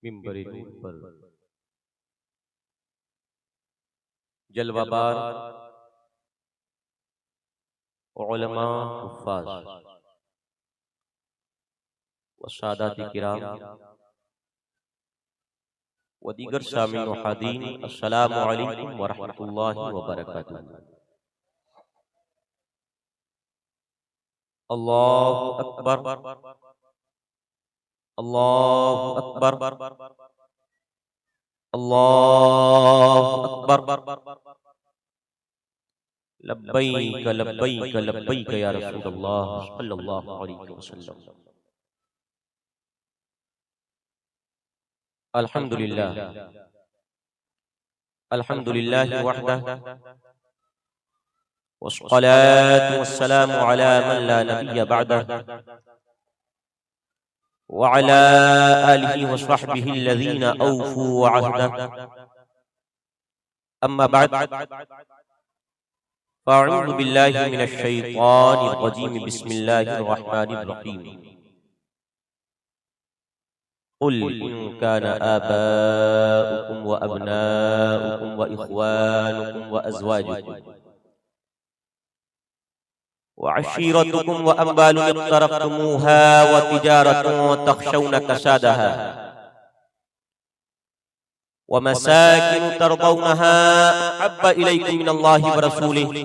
मिंबर नूर पर जलवाबार उलमा हुफ्फाज व सादात किराम व दीगर सामीन व हादीन, अस्सलामु अलैकुम व रहमतुल्लाहि व बरकातुहू। अल्लाहु अकबर, अल्लाहु अकबर, अल्लाहु अकबर। लब्बैक लब्बैक लब्बैक या रसूलल्लाह सल्लल्लाहु अलैहि वसल्लम। अल्हम्दुलिल्लाह, अल्हम्दुलिल्लाहि वहदह वस्सलातु वस्सलामु अला मन ला नबिय्य बअदह व अला आलिहि व स्वहबिहि अल्लज़ीना औफू अहदह। अम्मा बअद, फ़अऊज़ु बिल्लाहि मिनश शैतानिर रजीम, बिस्मिल्लाहिर रहमानिर रहीम। कुल इन काना आबाउकुम व अबनाउकुम व इख्वानुकुम व अज़वाजुकुम व अशीरतुकुम व अम्वालुन इक़्तरफ़्तुमूहा व तिजारतुन तख़शौना कसादहा व मसाकिन तरदौनहा अहब्बा इलैकुम मिनल्लाहि व रसूलिहि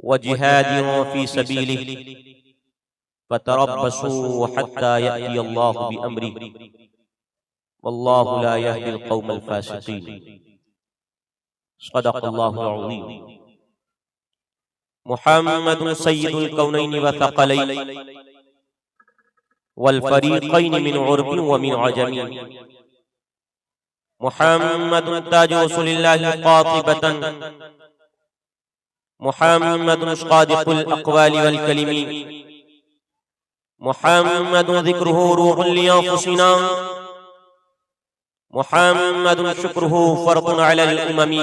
व जिहादिन फ़ी सबीलिहि फ़तरब्बसू हत्ता यअतियल्लाहु बिअम्रिहि वल्लाहु ला यहदिल क़ौमल फ़ासिक़ीन। सदक़ल्लाहुल अज़ीम। मुहम्मदुन सय्यिदुल कौनैनि व थक़लैनि वल फ़रीक़ैनि मिन उर्बिन व मिन अजमी। मुहम्मदुन ताजु रसूलिल्लाहि क़ातिबतन। मुहम्मदुन सादिक़ुल अक़वालि वल कलिमी। मुहम्मदुन ज़िक्रुहु रूहुल लिअन्फुसिना। मुहम्मदुन शुक्रुहु फ़र्क़ुन अलल उममी।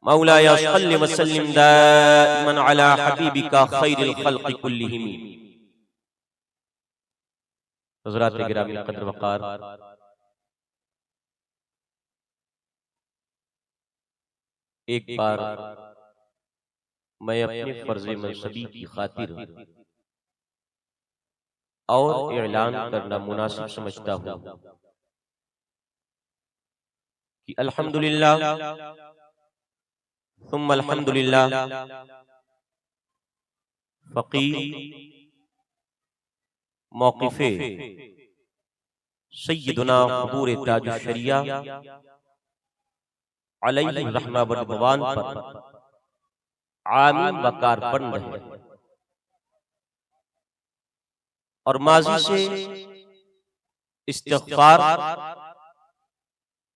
मौलाया सल्लि व सल्लिम दाइमन अला हबीबिका खैरिल खल्क़ि कुल्लिहिम। हज़रात गिरामी क़द्र वक़ार, एक बार मैं अपने फ़र्ज़ मनसबी की खातिर और ऐलान करना मुनासिब समझता हूँ कि अल्हम्दुलिल्लाह सुम्मा अल्हम्दुलिल्लाह, फ़क़ीर मौक़िफ़े सय्यदुना हुज़ूर ताजुश शरिया अलैहि रहमा व रिज़वान पर आमीन वकार बन रहे और माज़ी से इस्तिग़फ़ार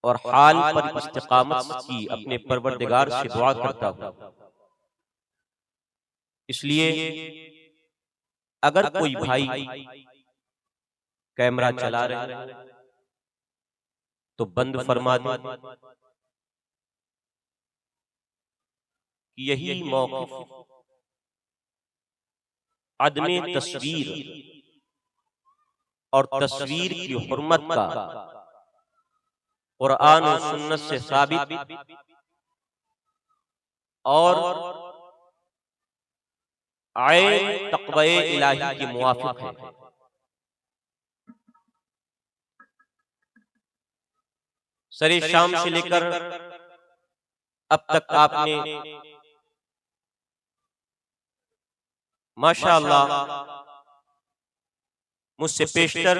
और हाल पर इस्तिक़ामत की अपने परवरदिगार से दुआ करता हूँ। इसलिए अगर कोई भाई कैमरा चला रहे हैं तो बंद फरमा दे। यही मौक़िफ़ अदमे तस्वीर और तस्वीर की हुर्मत का कुरान और सुन्नत से साबित और आए तक़वे इलाही के मुवाफ़िक़ है। सरे शाम से लेकर अब तक आपने माशाअल्लाह मुझसे पेशतर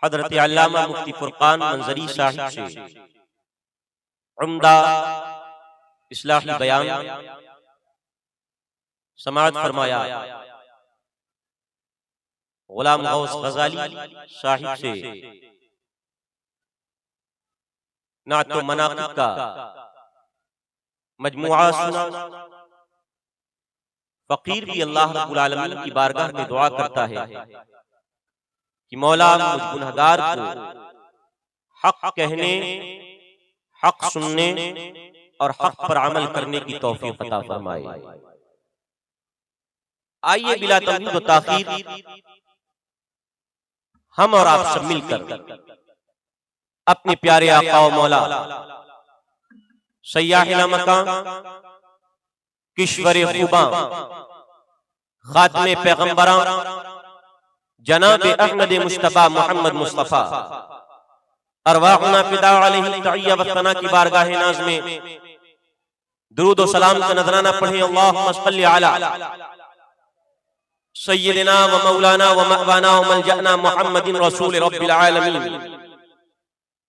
हज़रत अल्लामा मुफ्ती फ़ुरक़ान मंज़री साहिब से उम्दा इस्लाही बयान समाअत फरमाया। ग़ुलाम गौस ग़ज़ाली साहिब से नात व मनाक़िब का मजमुआ सुना। फ़क़ीर भी अल्लाह रब्बुल आलमीन की बारगाह में दुआ करता है कि मौला मुझ गुनहगार को हक़ कहने, हक़ सुनने और हक़ पर अमल करने की तौफ़ीक़ अता फरमाए। आइए बिला तमहीद व ताख़ीर हम और आप सब मिलकर अपने प्यारे आका व मौला सय्याहिल मकाम किश्वर खूबा खातमे पैगंबरान जनाब अहमद मुस्तफा मोहम्मद मुस्तफा अरवाहुना फिदा अलैहि तहिया व सना की बारगाह नाज में दुरूद व सलाम का नजराना पढ़े। अल्लाहुम्मा सल्लि अला सय्यिदिना व मौलाना व मअवाना व मलजअना मुहम्मदिन रसूल रब्बिल आलमीन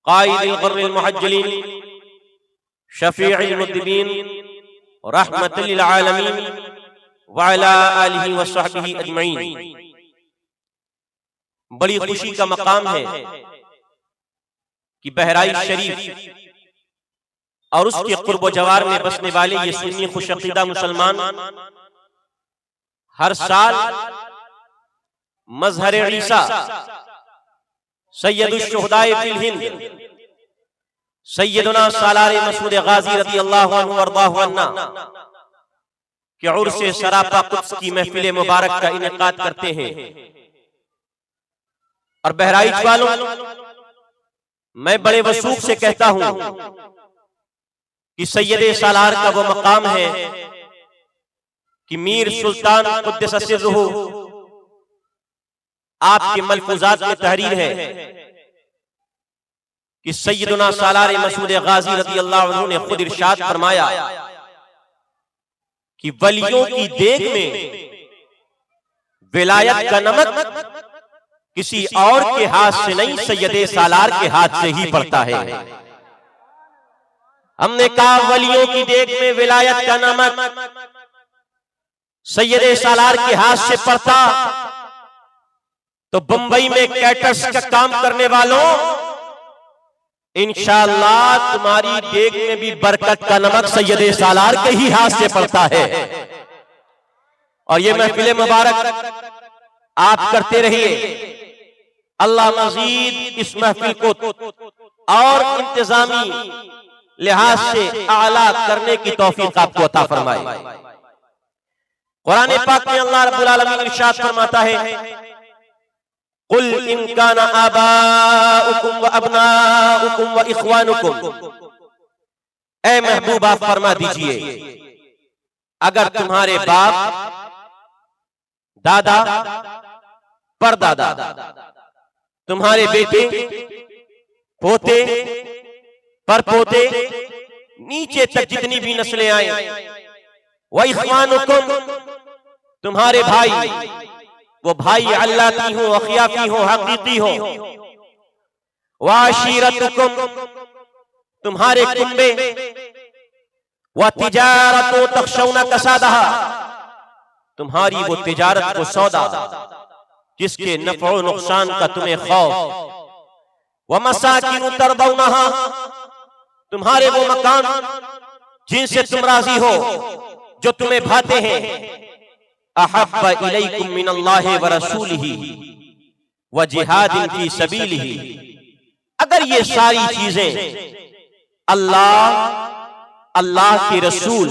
क़ाइदिल ग़ुर्रिल मुहज्जलीन शफ़ीइल मुद्दिबीन रहमतल लिल आलमीन व अला आलिहि व सहबिहि अजमईन। बड़ी खुशी का मकाम है कि बहराइच शरीफ और उसके कुर्ब जवार में बसने वाले ये सुन्नी खुशअक़ीदा मुसलमान हर साल मज़हर ईसा सैयदुश शुहदाए फिल हिंद सैयदना सालार मसूद गाजी रज़ियल्लाहु अन्हु वरज़ाहु अन्ना के उर्स सरापा कुद्स की महफिल मुबारक का इनेकाद करते हैं। और बहराइच वालों, मैं बड़े वसूख से कहता हूं कि सैयदे सालार का वो मकाम है कि मीर सुल्तान कुद्दस सिर्रुहु आपके मलफूजात में तहरीर है कि सैयदना सालार मसूद गाजी रज़ियल्लाहु अन्हु ने खुद इरशाद फरमाया कि वलियों की देग में विलायत का नमक किसी और के हाथ से नहीं, सैयदे सालार के हाथ से ही पड़ता है। हमने कहा वलियों की देग में विलायत का नमक सैयदे सालार के हाथ से पड़ता तो बंबई में कैटर्स का काम करने वालों, इंशाअल्लाह तुम्हारी देग में भी बरकत का नमक सैयदे सालार के ही हाथ से पड़ता है। और ये महफिल मुबारक आप करते रहिए। अल्लाह मजीद इस महफिल को और इंतजामी लिहाज से आला करने की तौफीक आपको अता फरमाए। कुरान पाक में अल्लाह रब्बुल आलमीन इरशाद फरमाता है, कुल इन काना आबाउकुम व अबनाउकुम व इख्वानुकुम, ऐ महबूब आप फरमा दीजिए अगर तुम्हारे बाप, दादा, परदादा, तुम्हारे बेटे, पोते, परपोते, नीचे तक जितनी भी नस्लें आए, व इख्वानुकुम, तुम्हारे भाई, वो भाई अल्लाती हो, अखियाफी हो, हकीकी हो, व आशीरतुकुम, तुम्हारे कुंबे, व तिजारतो तख्शौना कसादहा, तुम्हारी वो तिजारत को सौदा जिसके नफ़ो नुकसान का तुम्हें खौफ, व मसाकिन तरदौनहा, तुम्हारे वो मकान जिनसे तुम राजी हो, जो तुम्हें भाते हैं, अहब्बा इलैकुम मिनल्लाहि व रसूलिही व जिहादिन फी सबीलिही, अगर ये सारी चीजें अल्लाह के रसूल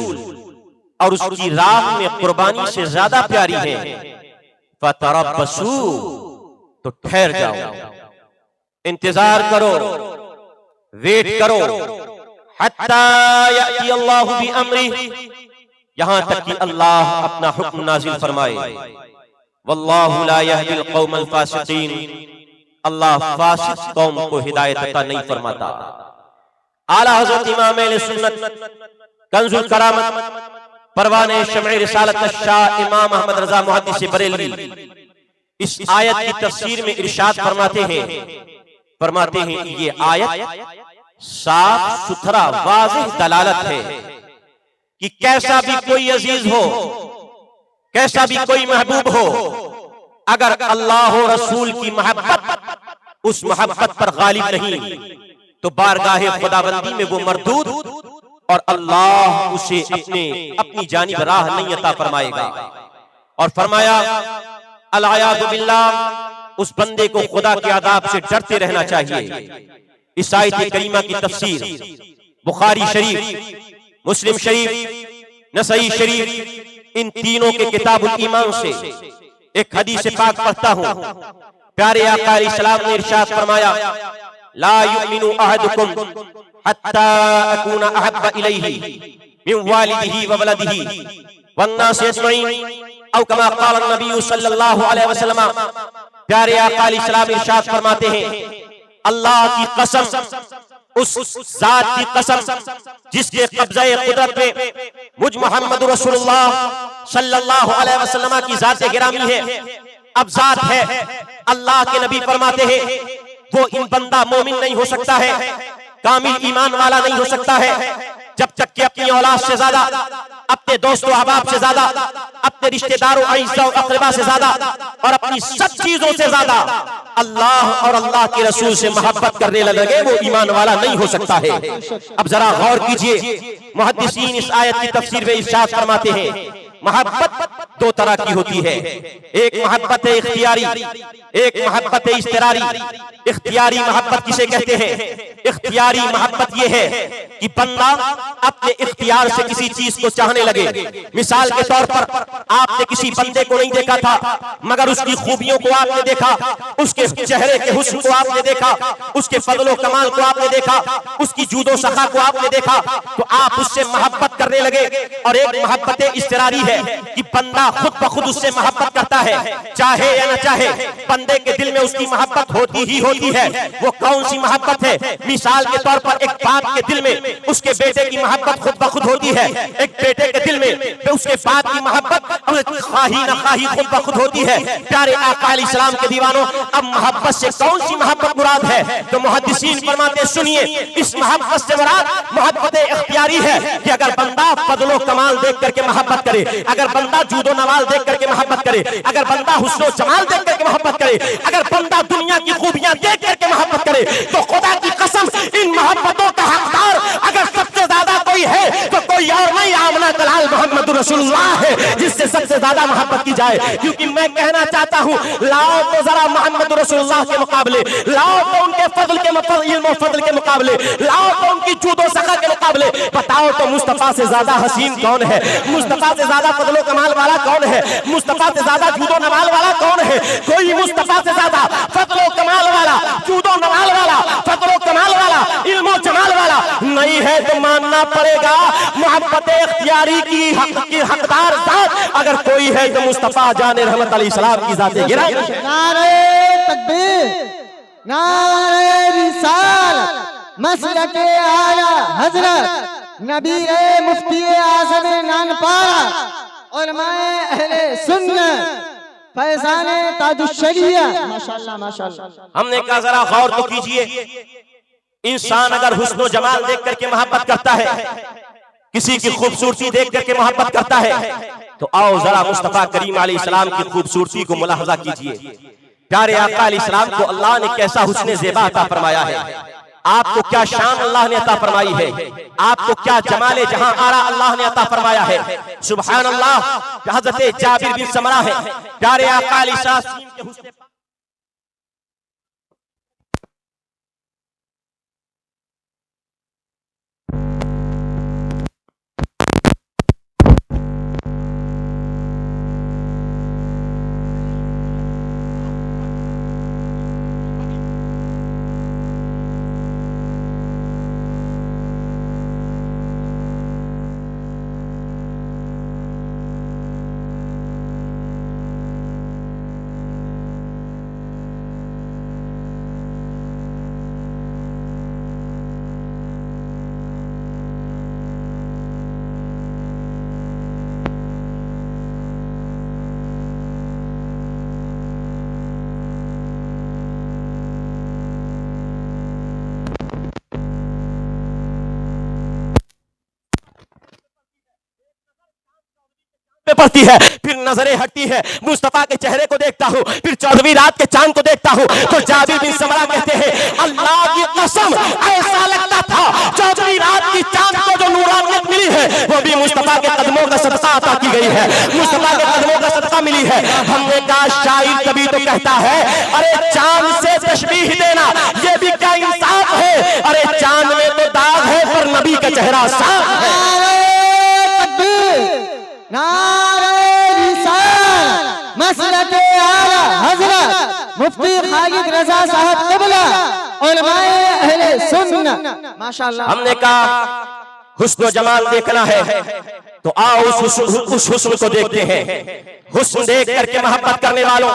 और उसकी राह में कुर्बानी से ज्यादा प्यारी है, फतरब्बसू, तो ठहर जाओ, इंतजार करो, वेट करो, हत्ता याती अल्लाहु बि अमरी, यहां तक कि अल्लाह अपना हुक्म नाजिल फरमाए। वल्लाहु ला यहदिल कौमल फासिकीन, अल्लाह फासिक कौम को हिदायत अता नहीं फरमाता। आला हज़रत इमाम अहले सुन्नत कंजुल करामत परवाने शमए रिसालत शाह इमाम अहमद रजा मुहद्दिस बरेलवी इस आयत की तफसीर में इरशाद फरमाते हैं ये आयत साफ सुथरा वाज़ेह दलालत है कि कैसा भी कोई अजीज हो, कैसा भी कोई महबूब हो, अगर अल्लाह और रसूल की मोहब्बत उस मोहब्बत पर गालिब नहीं तो बारगाहे खुदाबंदी में वो मरदूद और अल्लाह उसे अपनी जानिब राह नहीं अता फरमाएगा। और फरमाया अल-आयाज़ु बिल्लाह, उस बंदे को खुदा के अज़ाब से डरते रहना चाहिए। इस आयत करीमा की तफसीर बुखारी शरीफ, मुस्लिम शरीफ, नसई शरीफ, इन तीनों के किताबुल ईमान से एक हदीस पाक पढ़ता हूं। प्यारे आका अलैहिस्सलाम ने इरशाद फरमाया, ला युमिनु अहदुकुम हत्ता अकूना अहब्बा इलैहि मिन वालिदिही व वलदिही वन्नास अजमईन औ कमा क़ाल नबी सल्लल्लाहु अलैहि वसल्लम। प्यारे आका अलैहिस्सलाम इरशाद फरमाते हैं, अल्लाह की कसम, उस जात की कसम जिसके कब्ज़े कुदरत में मुझ मोहम्मद रसूलुल्लाह सल्लल्लाहु अलैहि वसल्लम की जात गिरामी है। अब जात है, अल्लाह के नबी फरमाते हैं वो इन बंदा मोमिन नहीं हो सकता है, कामिल ईमान वाला नहीं हो सकता है, जब तक कि अपनी औलाद से ज्यादा, अपने दोस्तों अहबाब से ज्यादा, अपने रिश्तेदारों अईज़ा और अक़रबा से ज्यादा और अपनी सब चीजों से ज्यादा अल्लाह और अल्लाह के रसूल से मोहब्बत करने लगे, वो ईमान वाला नहीं हो सकता है। अब जरा गौर कीजिए, मुहद्दिसीन इस आयत की तफसीर में इरशाद फरमाते हैं, मोहब्बत दो तरह की होती है, एक मोहब्बत है इख्तियारी, एक मोहब्बत है इस्तरारी। इख्तियारी मोहब्बत किसे कहते हैं? इख्तियारी मोहब्बत यह है कि बंदा अपने इख्तियार से किसी चीज को चाहने लगे। मिसाल के तौर पर आपने किसी बंदे को नहीं देखा था, मगर उसकी खूबियों को आपने देखा, उसके चेहरे के हुस्न को आपने देखा, उसके फजलो कमाल को आपने देखा, उसकी जूदो सखा को आपने देखा, तो आप उससे मोहब्बत करने लगे। और एक मोहब्बत इस्तरारी है कि बंदा खुद ब खुद उससे मोहब्बत करता है, चाहे या न चाहे, बंदे के दिल में उसकी मोहब्बत होती ही होती है। वो कौन सी मोहब्बत है? मिसाल के तौर पर एक बाप के दिल में उसके बेटे की मोहब्बत खुद ब खुद होती है, एक बेटे के दिल में उसके बाप की मोहब्बत खाही न खाही खुद ब खुद होती है। प्यारे आका अलैहिस्सलाम के दीवानों, अब मोहब्बत से कौन सी मोहब्बत मुराद है? तो मुहद्दिसीन फरमाते, सुनिए, इस मोहब्बत से मुराद मोहब्बत इख्तियारी है कि अगर बंदा फजलो कमाल देख करके मोहब्बत करे, अगर बंदा जूदो नवाल देख करके मोहब्बत करे, अगर बंदा हुस्नो जमाल देख करके मोहब्बत करे, अगर बंदा दुनिया की खूबियां देख करके मोहब्बत करे, तो खुदा की कसम इन मोहब्बतों का हकदार अगर सबसे ज्यादा कोई है तो कोई और नहीं, आमना कलाल मोहम्मद रसूलुल्लाह है जिससे सबसे ज्यादा मोहब्बत की जाए। क्योंकि मैं कहना चाहता हूं, लाओ तो जरा मोहम्मद रसूलुल्लाह के मुकाबले, लाओ तो उनके फजल के इल्म फजल के मुकाबले, लाओ तो उनकी जूदो सखा के मुकाबले, बताओ तो मुस्तफा से ज्यादा हसीन कौन है? मुस्तफा से ज्यादा फजलो कमाल वाला कौन है? मुस्तफा से ज्यादा जूदो नवाल वाला कौन है? कोई मुस्तफा से ज्यादा फजलो कमाल वाला, जूदो नवाल वाला, फजलो कमाल वाला, इल्मो जमाल वाला नहीं है। तो मानना पड़ेगा मोहब्बत इख्तियारी की हकदार जात अगर कोई है तो मुस्तफा जाने रहमत अलैहिस्सलाम की जात गिरामी। नारे तकबीर, नारे रिसालत, मसलके आला हजरत नबी मुफ्ती आज़म नानपारा, उलमाए अहले सुन्नत, फैज़ाने ताजुश्शरिया। माशाअल्लाह माशाअल्लाह। हमने कहा जरा गौर तो कीजिए, इंसान अगर हुस्नो जमाल देख करके मोहब्बत करता है, किसी की खूबसूरती देख करके मोहब्बत करता है, तो आओ जरा मुस्तफा करीम अलैहिस्सलाम की खूबसूरती को मुलाहजा कीजिए। प्यारे आका अलैहिस्सलाम को अल्लाह ने कैसा हुस्न ज़ेबा अता फरमाया है, आपको क्या शान अल्लाह ने अता फरमाई है, आपको क्या जमाले जहां आरा अल्लाह ने अता फरमाया है। सुभान अल्लाह। हज़रत जाबिर बिन समरा है, प्यारे आका अलैहिस्सलाम के हुस्न पड़ती है, फिर नजरें हटती है, मुस्तफा के चेहरे को देखता हूँ, फिर 14वीं रात के चांद को देखता हूँ, तो जाबिर बिन समरा कहते हैं, अल्लाह की कसम ऐसा लगता था 14वीं रात की चांद को जो नूरानियत मिली है वो भी मुस्तफा के कदमों का सदका अता की गई है, मुस्तफा के कदमों का सदका मिली है। हमने कहा शायर कभी तो कहता है, अरे चांद से तशबीह देना ये भी क्या इंसाफ है, अरे चांद में तो दाग है पर नबी का चेहरा साफ है। नारे रिसालत, मसलके आला हजरत मुफ्ती खालिद रजा साहब क़िबला उलमाए अहले सुन्नत माशाअल्लाह। हमने कहा हुस्न जमाल देखना है तो आओ उस हुस्न को देखते हैं। हुस्न देख करके मोहब्बत करने वालों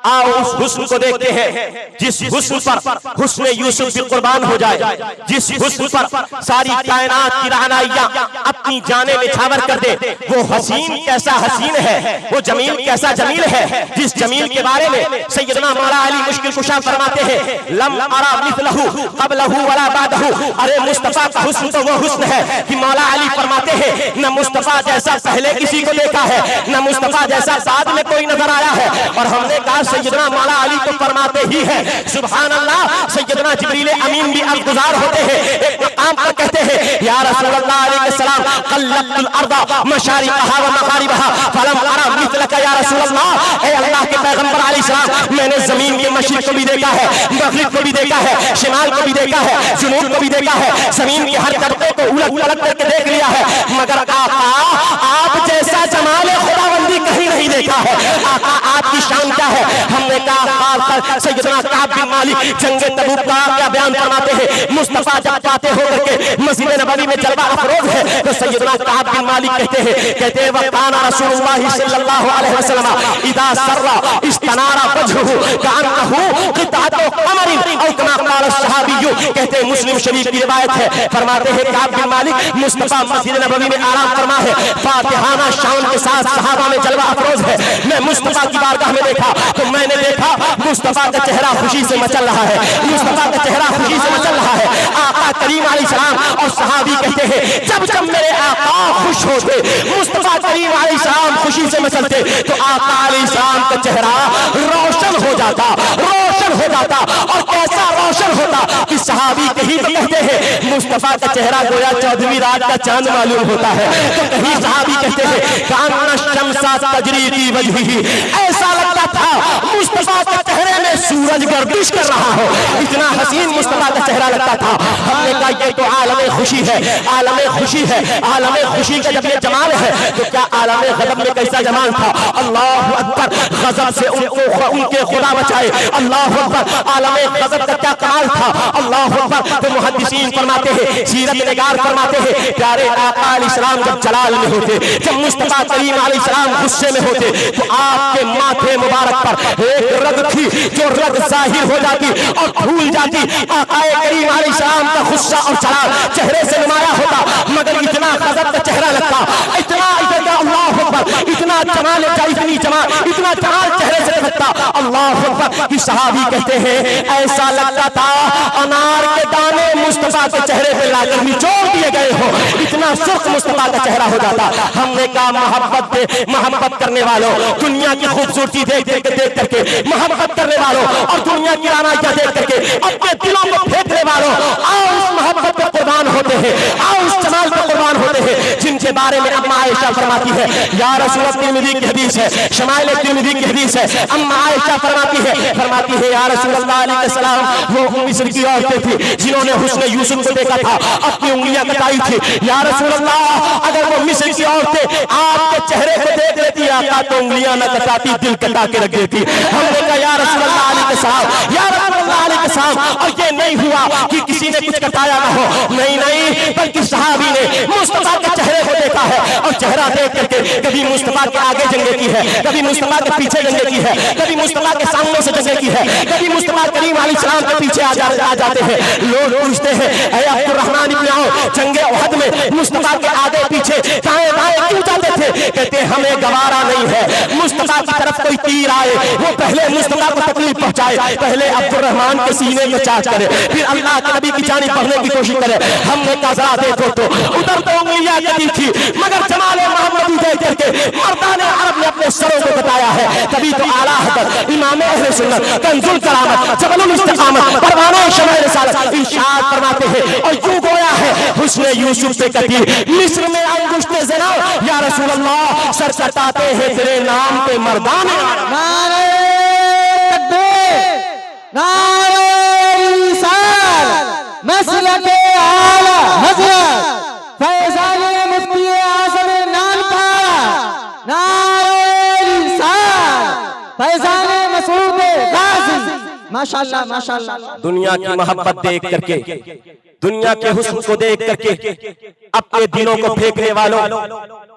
आओ उस हुस्न को देखते हैं जिस हुस्न पर हुस्न यूसुफ भी कुर्बान हो जाए, जिस हुस्न पर सारी कायनात की रहनुमाइयां अपनी जाने निछावर कर दे। वो हसीन कैसा हसीन है, वो जमील कैसा जमील है, जिस जमील के बारे में सैयदना मौला अली मुश्किल कुशा फरमाते हैं लम अरा मिथलहु क़ब्लहु वला बादहु। अरे मुस्तफा का हुस्न तो वो हुस्न है कि मौला अली फरमाते हैं न मुस्तफा जैसा पहले किसी को देखा है, न मुस्तफा जैसा बाद में कोई नजर आया है। और हमने कहा सैयदना मौला अली तो फरमाते ही है सुभान अल्लाह। सैयदना जिब्रील अमीन भी अर्ज़गुज़ार होते हैं, एक मकाम पर कहते हैं या रसूल अल्लाह अलैहिस्सलाम क़ल्लतुल अर्ज़ मशारिक़हा व मग़ारिबहा फलम अरा मिथलका या रसूल अल्लाह। ए अल्लाह के पैगंबर अलैहिस्सलाम मैंने जमीन के मशरिक़ को भी देखा है, मग़रिब को भी देखा है, शिमाल को भी देखा है, जुनूब को भी देखा है, जमीन के हर तबके को उलट पलट करके देख लिया है, मगर आका आप जैसा जमाल खुदाबंदी कहीं नहीं देखा है। आका आपकी शान क्या है? हमने कहा सैयदना काब बिन मालिक जंगे तबूक का क्या बयान फरमाते हैं। मुस्तफा जब पाते हो करके मस्जिद नबवी में जलवा अफरोज है तो सैयदना काब बिन मालिक कहते हैं वकाना रसूलुल्लाह सल्लल्लाहु अलैहि वसल्लम इदा सर्रा इस्तनारा वजहुहु कान्नहु क़ितातु क़मरिन औ कमा क़ाल सहाबिय्यु। कहते हैं मुस्लिम शरीफ की रिवायत है, फरमाते हैं काब बिन मालिक मुस्तफा मस्जिद नबवी में आराम फरमा है, फातिहाना शान के साथ सहाबा में जलवा अफरोज है। मैं मुस्तफा की बारगाह में देखा तो मैंने देखा मुस्तफा का चेहरा खुशी से मचल रहा है, मुस्तफा का चेहरा खुशी से मचल रहा है। आका करीम अलैहिस्सलाम और सहाबी कहते हैं जब जब मेरे आका खुश होते, मुस्तफा करीम अलैहिस्सलाम खुशी से मचलते तो आका अलैहिस्सलाम का चेहरा रोशन हो जाता, रोशन हो जाता। और कैसा रोशन होता कि सहाबी कहीं तो कहते हैं मुस्तफा का चेहरा गोया 14वीं रात का चांद मालूम होता है, तो कहीं सहाबी कहते हैं कान्ना शम्सा तजरी की वजही, ऐसा लगता था मुस्तफा के चेहरे में सूरज गर्दिश कर रहा हो, इतना हसीन मुस्तफा का चेहरा लगता था। हमने कहा ये तो आलमे खुशी है, आलमे खुशी है, आलमे खुशी का जब ये जमाल है तो क्या आलमे गज़ब में कैसा जमाल था। अल्लाह अकबर, गज़ब से उनके खुदा बचाए, अल्लाह अकबर। आलमे गज़ब का क्या कमाल था, अल्लाह अकबर। तो मुहद्दिसीन फरमाते हैं, सीरत निगार फरमाते हैं प्यारे आका अलैहिस्सलाम जब जलाल में होते, जब मुस्तफा करीम अलैहिस्सलाम गुस्से में होते तो आपके माथे मुबारक पर एक रग थी जो रग जाहिर हो जाती और भूल जाती। आका करीम अलैहिस्सलाम का गुस्सा और जलाल चेहरे से नुमाया होता, मगर इतना गज़ब का चेहरा लगता, इतना अल्लाह अकबर, इतना जमाल, इतनी जमाल, इतना जमाल चेहरे से लगता अल्लाह अकबर कि सहाबी कहते हैं ऐसा लगता था अनार के दाने मुस्तफा के चेहरे पे लाकर निचोड़ दिए गए हो, इतना सुर्ख मुस्तफा का चेहरा हो जाता। हमने कहा मोहब्बत करने वालों, दुनिया की खूबसूरती देख करके मोहब्बत करने वालों और दुनिया की रानाइयां देख करके अपने दिलों को फेंकने वालों, आओ उस मोहब्बत पे कुर्बान होते हैं, आओ उस जमाल पे कुर्बान होते हैं जिनके बारे में अम्मा आयशा फरमाती है या रसूल तिरमिज़ी की हदीस है, शमाइल तिरमिज़ी की हदीस है। अम्मा आयशा फरमाती है या रसूल अल्लाह अलैहिस्सलाम वो मिस्र की औरतें थी जिन्होंने हुस्न यूसुफ को देखा था, अपनी उंगलियां कटाई थी। या रसूल अल्लाह अगर वो मिस्र की औरतें आपके चेहरे को देख लेती आका तो उंगलियां न कटाती, दिल कटा के रख देती। हमने कहा या रसूल अल्लाह अलैहिस्सलाम, या रसूल अल्लाह अलैहिस्सलाम। और ये नहीं हुआ कि किसी ने कुछ कटाया ना हो, नहीं, बल्कि सहाबी ने मुस्तफा के चेहरे को देखा है और चेहरा देख करके कभी मुस्तफा के आगे जंगे की है, कभी मुस्तफा के पीछे जंगे की है, कभी मुस्तफा के सामने से जंगे की है, कभी मुस्तफा करीम अलैहिस्सलाम के पीछे आ जाते हैं। लोग पूछते हैं ऐ अब्दुर्रहमान इब्न औफ जंगे उहद में मुस्तफा के आगे पीछे दाएं बाएं क्यों जाते थे? कहते हमें गवारा नहीं है मुस्तफा की तरफ कोई तीर आए वो पहले मुस्तफा को तकलीफ पहुंचाए, पहले अब्दुर्रहमान के सीने में चाट करे, फिर अल्लाह के नबी की जानिब बढ़ने की कोशिश करे। हमने कहा जरा देखो तो उधर तो उंगलियां कटी थी, मगर जमाले मोहम्मदी देख करके मर्दाने अरब ने अपने सरों को बताया है। तभी तो आला हज़रत इमाम अहले सुन्नत कंजुल करामत जबलुल इस्तिकामत परवाना शमए रिसालत इरशाद फरमाते हैं और यूं गोया है हुस्न यूसुफ से कटी मिस्र में अंगुष्ठे ज़िना या रसूल अल्लाह सर कटाते हैं तेरे नाम पे मर्दाने। नारे तकबीर, नारे रिसालत, मसलके आला हज़रत फैज़ान मुफ्ती आज़म नानपारा, नारे रिसालत, फैज़ान मसूद गाज़ी माशाल्लाह माशाल्लाह। दुनिया की मोहब्बत देख करके, दुनिया के हुस्न को देख करके अपने दिलों को फेंकने वालों,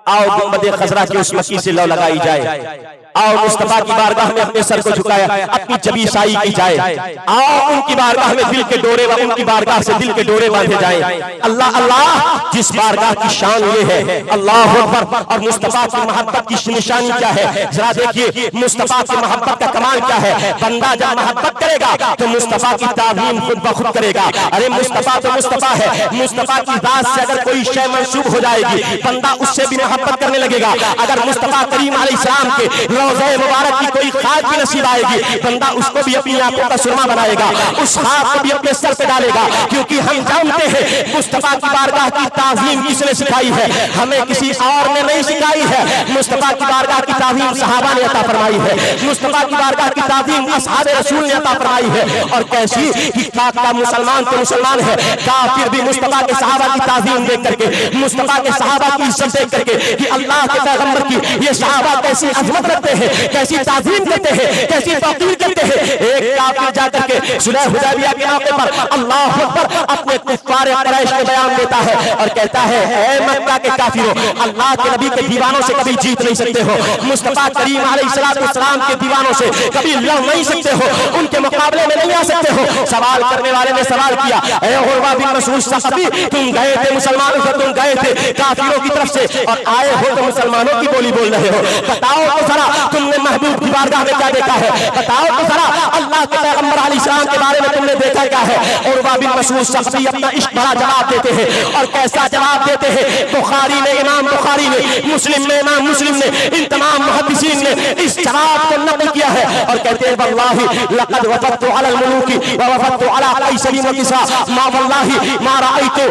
आओ गुंबद खजरा की उस मक्की से लौ लगाई जाए। आओ मुस्तफा की बारगाह में अपने सर को झुकाया, अपनी जबी साई की जाए। आओ उनकी बारगाह में दिल के डोरे, उनकी बारगाह से दिल के डोरे बांधे जाए। अल्लाह अल्लाह, जिस बारगाह की शान ये है, अल्लाह अकबर। और मुस्तफा की मोहब्बत की निशानी क्या है, जरा देखिए मुस्तफा की मोहब्बत का कमाल क्या है। बंदा जब मोहब्बत करेगा तो मुस्तफा की ताज़ीम खुद ब खुद करेगा। अरे मुस्तफा तो मुस्तफा है, मुस्तफा की जात से अगर कोई शय मंसूब हो जाएगी, बंदा उससे भी मोहब्बत करने लगेगा। अगर मुस्तफा करीम अलैहिस्सलाम के रोज़े मुबारक की कोई खाक भी नसीब आएगी, बंदा उसको भी अपनी आंखों का सुरमा बनाएगा, उस खाक को भी अपने सर पे डालेगा। क्योंकि हम जानते हैं मुस्तफा की बारगाह की ताज़ीम किसने सिखाई है, हमें किसी और ने नहीं सिखाई है। मुस्तफा की बारगाह की ताज़ीम सहाबा ने अता फरमाई है, मुस्तफा की बारगाह की ताज़ीम असहाबे रसूल ने अता फरमाई है। और कैसी कि का मुसलमान तो मुसलमान है, काफिर भी मुस्तफा के सहाबा की ताज़ीम देख करके, मुस्तफा के सहाबा की इज्जत देख करके कि अल्लाह के पैगंबर की ये सहाबा कैसी अजमत रखते हैं, कैसी ताज़ीम करते हैं, कैसी तौकीर करते हैं। एक काफिर जाकर के सुलह हुदैबिया के मौके पर अल्लाह अकबर अपने कुफ्फार कुरैश को बयान देता है और कहता है, ऐ मक्का के काफिरों, अल्लाह के नबी के दीवानों से कभी जीत नहीं सकते हो, मुस्तफा करीम अलैहिस्सलाम के दीवानों से कभी लड़ नहीं सकते हो, उनके मुकाबले में नहीं आ सकते हो। सवाल करने वाले ने सवाल किया, ऐ उर्वा बिन मसूद सक़फ़ी, तुम गए थे मुसलमानों से, तुम गए थे काफिरों की तरफ से और आए हो तो मुसलमानों की बोली बोल रहे हो। बताओ तो जरा तुमने महबूब की बारगाह में क्या देखा है, बताओ तो जरा अल्लाह के पैगंबर अलैहिस्सलाम के बारे में तुमने देखा क्या है। उर्वा बिन मसूद सक़फ़ी अपना इश्क भरा जवाब देते हैं और कैसा जवाब देते हैं। बुखारी ने, इमाम बुखारी ने, मुस्लिम ने, इमाम मुस्लिम ने, इन तमाम मुहद्दिसीन ने इस जवाब को नक़ल किया है और कहते हैं, वल्लाही लक़द वफ़दतु अलल मुलूकी व वफ़दतु अला क़ैसरी व किस्रा, मा वल्लाही मा रअयतु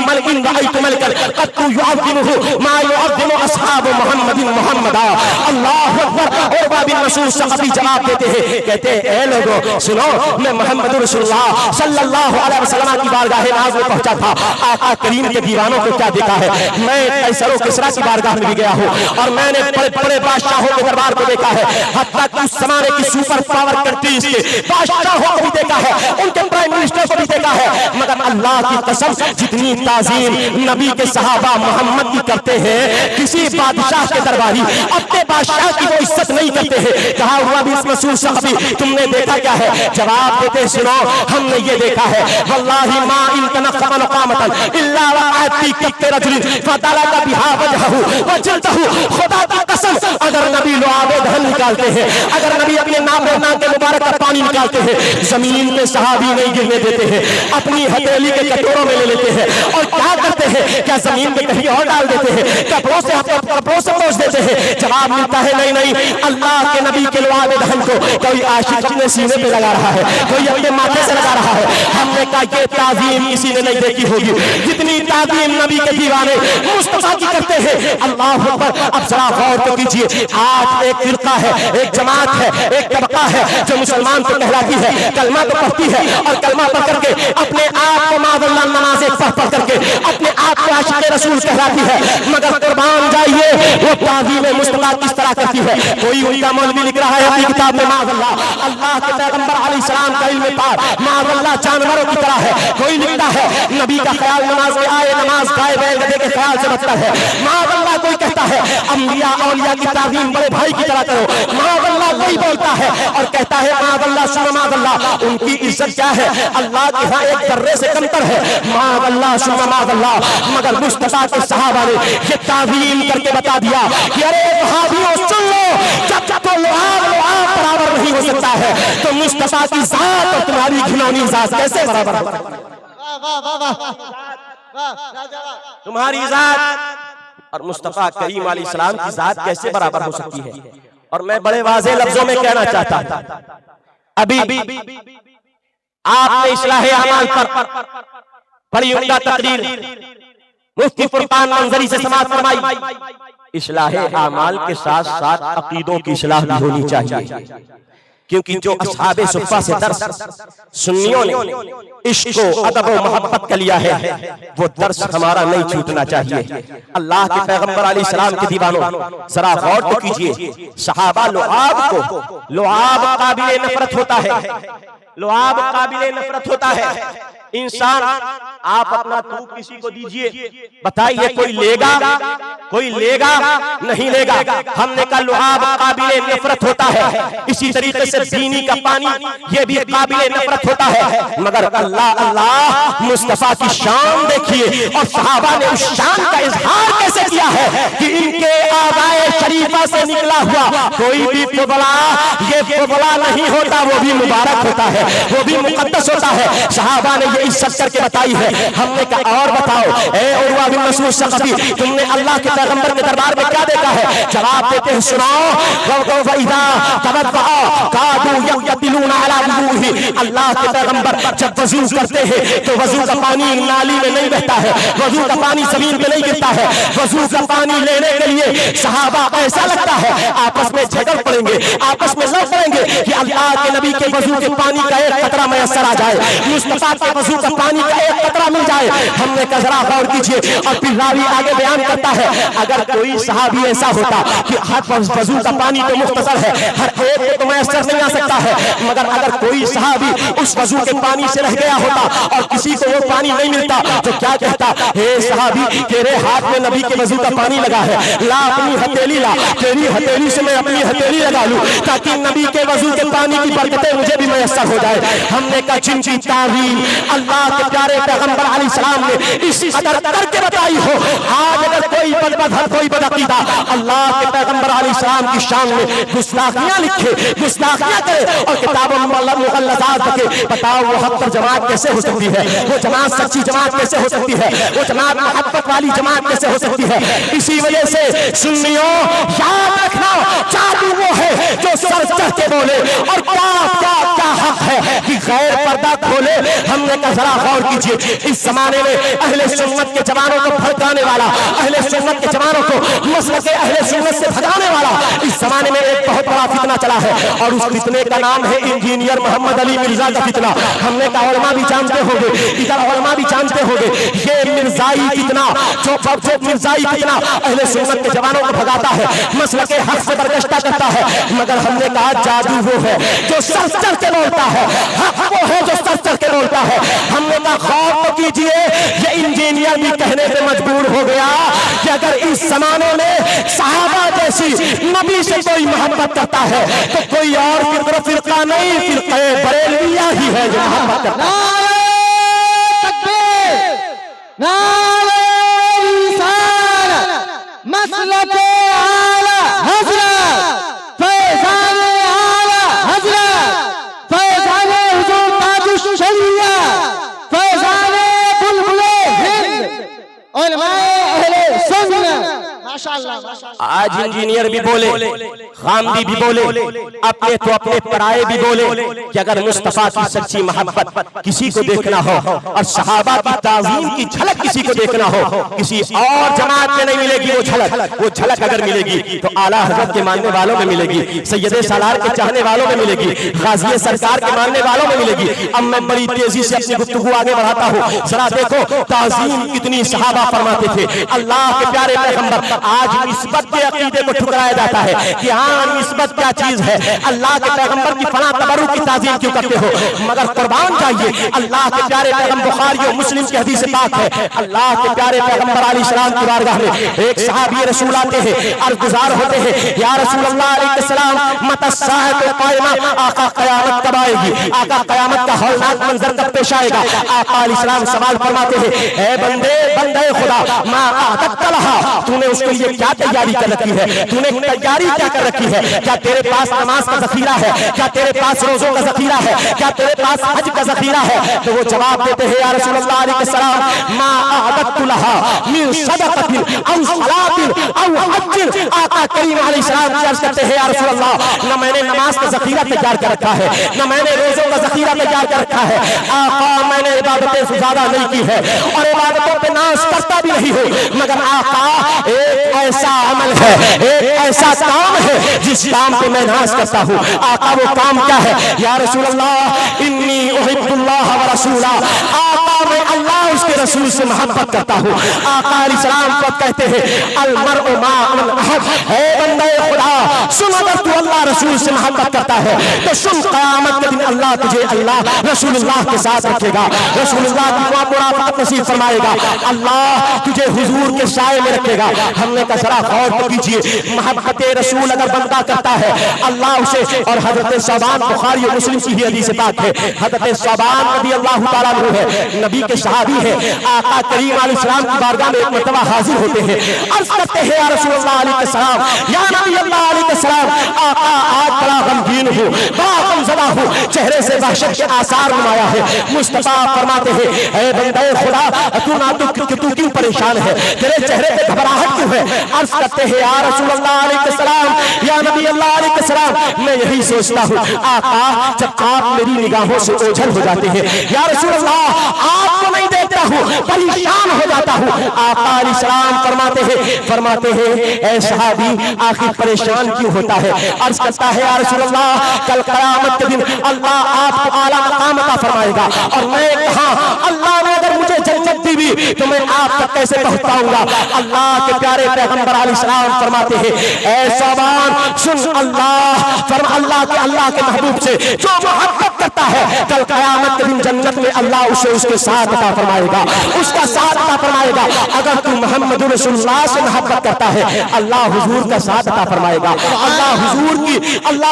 मलकन रअयतु मलकन क़द युअज़्ज़िमुहु मा युअज़्ज़िमु अस्हाबु मुहम्मदिन मुहम्मदा। अल्लाहु अकबर। उर्वा बिन मसूद सक़फ़ी जवाब देते हैं, कहते हैं, ए लोगों सुनो, मैं मोहम्मद रसूलुल्लाह सल्लल्लाहु अलैहि वसल्लम की बारगाह नाज़ में पहुंचा था, आका करीम के दीवानों को क्या देखा है। मैं कैसर व किस्रा की बारगाह में भी गया हूँ और मैंने बड़े बड़े बादशाहों के दरबार को देखा है, हत्ता कि उस ज़माने की सुपर पावर कंट्रीज के बादशाहों को भी देखा है, उनके प्राइम मिनिस्टर को भी देखा है। मगर अल्लाह की कसम, जितनी ताज़ीम नबी के सहाबा मोहम्मद की करते हैं, किसी बादशाह के दरबारी अपने बादशाह की वो इज्जत नहीं करते हैं। कहा हुआ भी इसमें सक़फ़ी, तुमने देखा क्या है। जवाब देते, सुनो, हमने ये देखा है, वल्लाही मा इन तनक़्क़म क़ामतन इल्ला वक़अत फी कफ़्फ़ि रजुलिन फ़तलक़ बिहा वजहहु व जल्दहु। खुदा की कसम, अगर नबी लुआबे दहन निकालते हैं, अगर नबी अपने नाक के मुबारक का पानी निकालते हैं, जमीन में सहाबी नहीं गिरने देते हैं, अपनी हथेली के कटोरों में ले लेते हैं और क्या करते हैं, क्या जमीन में कहीं और डाल देते हैं, कपड़ों से पोंछ देते हैं। जवाब मिलता है, नहीं नहीं, अल्लाह के नबी के लुआबे दहन को कोई आशिक अपने सीने पे लगा रहा है, कोई अपने माथे से लगा रहा है। हमने कहा ये ताज़ीम किसी ने नहीं देखी होगी जितनी ताज़ीम नबी के दीवाने मुस्तफा की करते हैं। अल्लाह अकबर। अब जरा गौर तो कीजिए, आज एक फिरका है, एक जमात है, एक तबका है जो मुसलमान को कहलाती है, कलमा तो पढ़ती है और कलमा पढ़ करके अपने आप को माज़अल्लाह नमाज़ें पढ़ करके अपने आप को आशिक़ रसूल कहलाती है। मगर कुर्बान जाइए, वो ताज़ीम मुस्तफा किस तरह करती है। कोई उनका मौलवी लिख रहा है अपनी किताब में, माज़अल्लाह अल्लाह के पैगंबर अलैहिस्सलाम का इल्म पाक माज़अल्लाह जानवरों की तरह है। कोई लिखता है नबी का ख्याल नमाज में आए, नमाज गाय बैल गधे के ख्याल से बचता है, माज़अल्लाह। कोई कहता है अंबिया औलिया की ताज़ीम बड़े भाई की तरह करो, माज़अल्लाह। कोई बोलता है और कहता है माज़अल्लाह सुम्मा माज़अल्लाह, उनकी इज्जत क्या है, अल्लाह के यहाँ एक दर्रे से कमतर है, माज़अल्लाह सुम्मा माज़अल्लाह। मगर मुस्तफा के सहाबा ने ये ताज़ीम करके बता दिया कि अरे वहाबियों सुन लो, जब तो लुआब बराबर नहीं हो सकता है, तो मुस्तफा की जात और तुम्हारी घिनौनी जात कैसे बराबर है। तुम्हारी जात और मुस्तफा करीम अलैहिस्सलाम की जात कैसे बराबर हो सकती है। और मैं बड़े वाज़ेह लफ्जों में कहना चाहता था, अभी आपने इस्लाहे अमाल पर बड़ी उम्दा तकरीर मुफ्ती फुरकान मंजरी से समाअत फरमाई। इस्लाहे अमाल के साथ साथ अकीदों की इस्लाह भी होनी चाहिए। क्योंकि जो असहाबे सुफ़ा से दर्स सुन्नियों ने इश्क व अदब व मोहब्बत का लिया है, वो दर्स हमारा नहीं छूटना चाहिए। अल्लाह के पैगंबर अलैहिस्सलाम के दीवानों, जरा गौर तो कीजिए, सहाबा लुआब काबिल नफरत होता है, लुआब काबिल नफरत होता है। इंसान आप अपना थूक किसी को दीजिए, बताइए कोई लेगा? कोई लेगा? नहीं लेगा। हमने कहा लुआब काबिल नफरत होता है। इसी तरीके से दीनी का पानी ये भी काबिल नफरत होता है। मगर अल्लाह अल्लाह मुस्तफा की शान देखिए, और सहाबा ने उस शान का इजहार कैसे किया है कि इनके आबाए शरीफा से निकला हुआ कोई भी फुबला ये फुबला नहीं होता, वो भी मुबारक होता है, वो भी मुकद्दस होता है। सहाबा ने ये इज्जत करके बताई है। हमने कहा और बताओ, ए उर्वा बिन मसऊद सक़फ़ी, तुमने अल्लाह के पैगंबर के दरबार में क्या देखा है? जवाब देते हैं, सुनाओ। अल्लाह के पैगंबर जब वजू करते हैं तो वजू का पानी नाली में नहीं बहता है, वजू का पानी जमीन पे नहीं गिरता है। वजू का पानी लेने के लिए सहाबा ऐसा लगता है आपस में झगड़ पड़ेंगे, आपस में लड़ पड़ेंगे कि अल्लाह के नबी के वजू के पानी का एक कतरा मैसर आ जाए, मुस्तफा के वजू का पानी का एक कतरा मिल जाए। हमने कहा जरा गौर कीजिए। और फिर रावी आगे बयान करता है, अगर कोई सहाबी ऐसा होता कि हर वजू का पानी तो मुख्तसर है, हर एक को तो मैसर नहीं आ सकता है, मगर अगर कोई सहाबी उस वजू के पानी से रह गया होता और किसी को वो पानी नहीं मिलता तो क्या कहता? हे सहाबी, तेरे हाथ में नबी के वजू का पानी लगा है, ला अपनी हथेली ला, तेरी हथेली से मैं अपनी हथेली लगा लूं ताकि नबी के वजू के पानी की बरकतें मुझे भी मैसर हो जाए। हमने कहा जिनकी तारीफ अल्लाह के प्यारे पैगंबर अलैहिस्सलाम ने इस कदर करके बताई हो, आज अगर कोई कोई बदअकीदा अल्लाह के पैगंबर अलैहिस्सलाम की शान में गुस्ताखियां लिखे, गुस्ताखियां करे और किताबों मुगल्लज़ात रखे, बताओ वो हक पर जमात कैसे हो सकती है? वो जमात सच्ची जमात कैसे हो सकती है? वो जमात मोहब्बत वाली जमात कैसे हो सकती है? इसी वजह से सुन्नियों याद रखना, जादू वो है जो सर चढ़ के बोले, और क्या क्या क्या हक है कि गैर पर्दा खोले। हमने कहा जरा गौर कीजिए, इस जमाने में अहले सुन्नत के जवानों को भड़काने वाला, अहले सुन्नत के जवानों को मसलक अहले सुन्नत से भगाने वाला इस जमाने में एक बहुत बड़ा फितना चला है, और उस फितने का नाम है इंजीनियर मोहम्मद अली मिर्जा का फितना। हमने कहा उलमा भी जानते होंगे, इधर उलमा भी जानते होंगे, ये मिर्जाई फितना, जो मिर्जाई फितना अहले सुन्नत के जवानों को भगाता है, मसलक हक से बरगश्ता करता है। मगर हमने कहा जादू वो है जो सर चढ़ के बोलता है, हक वो है जो सर चढ़ के बोलता है। हमने कहा गौर तो कीजिए, ये इंजीनियर भी कहने पे मजबूर हो गया कि अगर इस जमाने में सहाबा जैसी नबी से कोई मोहब्बत करता है तो कोई और फिरका नहीं, फिरक़े बरेलविया ही है जो मोहब्बत करता है। नारे तकबीर, नारे रिसालत, मसलके आला हज़रत, फैज़ाने आला हज़रत, फैज़ाने हुज़ूर ताजुश शरिया, फैज़ाने बुलबुले हिंद, उलमाए अहले सुन्नत। माशाअल्लाह। आज इंजीनियर भी बोले, गांधी भी बोले, अपने तो अपने पराये भी बोले कि अगर मुस्तफा की सच्ची मोहब्बत किसी को देखना हो और सहाबा की ताज़ीम की झलक किसी को देखना हो, किसी और जमात में नहीं मिलेगी वो झलक। वो झलक अगर मिलेगी तो आला हज़रत के मानने वालों में मिलेगी, सैयदे सालार के चाहने वालों में मिलेगी, गाज़ी सरकार के मानने वालों में मिलेगी। अब मैं बड़ी तेजी से अपनी गुफ्तगू आगे बढ़ाता हूँ। जरा देखो ताज़ीम कितनी सहाबा फरमाते थे अल्लाह के प्यारे पैगंबर। आज निस्बत के अकीदे को ठुकराया जाता है कि हाँ निस्बत क्या चीज है, अल्लाह के पैगंबर की फना तबरुक की ताज़ीम क्यों करते हो? मगर कुर्बान जाइए, अल्लाह के प्यारे पैगंबर, बुखारी और मुस्लिम की हदीस पाक है, अल्लाह के प्यारे पैगंबर अलैहिस्सलाम की बारगाह में एक सहाबी रसूल आते हैं, अर्ज़गुज़ार होते हैं, या रसूल अल्लाह अलैहिस्सलाम मता साअतु क़ाइमा, आका क़यामत कब आएगी? आका क़यामत का हौलनाक मंजर कब पेश आएगा? आका अलैहिस्सलाम सवाल फरमाते हैं, ए बंदे खुदा, मा अअदत लहा, तूने उसके लिए क्या तैयारी कर रखी है? तूने तैयारी क्या कर रखी है? क्या तेरे पास नमाज का ज़ख़ीरा है? क्या तेरे पास रोज़ों का ज़ख़ीरा है? क्या तेरे पास हज का ज़ख़ीरा है? तो वो जवाब देते हैं, या रसूलल्लाह अलैहिस्सलाम, मा अअदतु लहा मिन सदक़तिन औ सलातिन औ हज्जिन। आका करीम अलैहिस्सलाम अर्ज़ करते हैं, या रसूलल्लाह, न मैंने नमाज नमाज का जखीरा तैयार कर रखा है, न मैंने रोजों का जखीरा तैयार कर रखा है। आका मैंने इबादतें से ज्यादा नहीं की है और इबादतों पे नाश करता भी नहीं हूँ, मगर आका एक ऐसा अमल है, एक ऐसा काम है जिस काम पे मैं नाश करता हूँ। आका वो काम क्या है? या रसूल अल्लाह इन्नी उहिब्बुल्लाह व रसूला, आका मैं अल्लाह उसके रसूल से मोहब्बत करता हूँ। आका अलैहिस्सलाम को कहते हैं अलमरउ मा मन अहब, हे बंदे खुदा सुन, अगर तू अल्लाह रसूल से मोहब्बत करता है तो सुन, क़यामत के दिन अल्लाह तुझे अल्लाह रसूलुल्लाह के साथ रखेगा, रसूलुल्लाह की मुराफकत नसीब फरमाएगा, अल्लाह तुझे हुजूर के साए में रखेगा। हमने कहा जरा गौर तो कीजिए, मोहब्बत रसूल अगर बंदा करता है अल्लाह उसे, और हजरत सौबान बुखारी और मुस्लिम की हदीस पाक है, हजरत सौबान रज़ी अल्लाह तआला अन्हु है, नबी के सहाबी है, आका करीम अलैहिस्सलाम की बारगाह में एक मर्तबा हाजिर होते हैं, अर्ज करते हैं या रसूलल्लाह अलैहिस्सलाम, या नबी अल्लाह अलैहिस्सलाम, आका आज बड़ा गमगीन हूँ, बड़ा गमज़दा हूँ, चेहरे से वहशत के आसार नुमाया है। मुस्तफा फरमाते हैं ऐ बंदे खुदा तू ना तू क्यों परेशान है, तेरे चेहरे पे घबराहट क्यों है? अर्ज करते हैं या रसूलल्लाह अलैहिस्सलाम, या नबी अल्लाह अलैहिस्सलाम, मैं यही सोचता हूँ आका जब आप मेरी निगाहों से ओझल हो जाते हैं, या रसूलल्लाह आपको नहीं देखता हूँ, परेशान हो जाता हूँ। आका अलैहिस्सलाम फरमाते हैं ऐ सहाबी आखिर परेशान क्यों होता है? अर्ज करता है या रसूलल्लाह कल क़यामत के दिन अल्लाह आपको आला मकाम अता फरमाएगा और मैं कहा अल्लाह ने अगर मुझे जन्नत दी भी तो मैं आप तक कैसे पहुंच पाऊंगा? अल्लाह के प्यारे पैगंबर अलैहिस्सलाम फरमाते हैं ऐ सौबान सुन, अल्लाह के महबूब से जो मोहब्बत करता है कल क़यामत के दिन जन्नत में अल्लाह उसे उसके साथ अता फरमाएगा, उसका साथ अता फरमाएगा। अगर तू मोहम्मद रसूलुल्लाह से मोहब्बत करता है अल्लाह हुजूर का साथ अता फरमाएगा, अल्लाह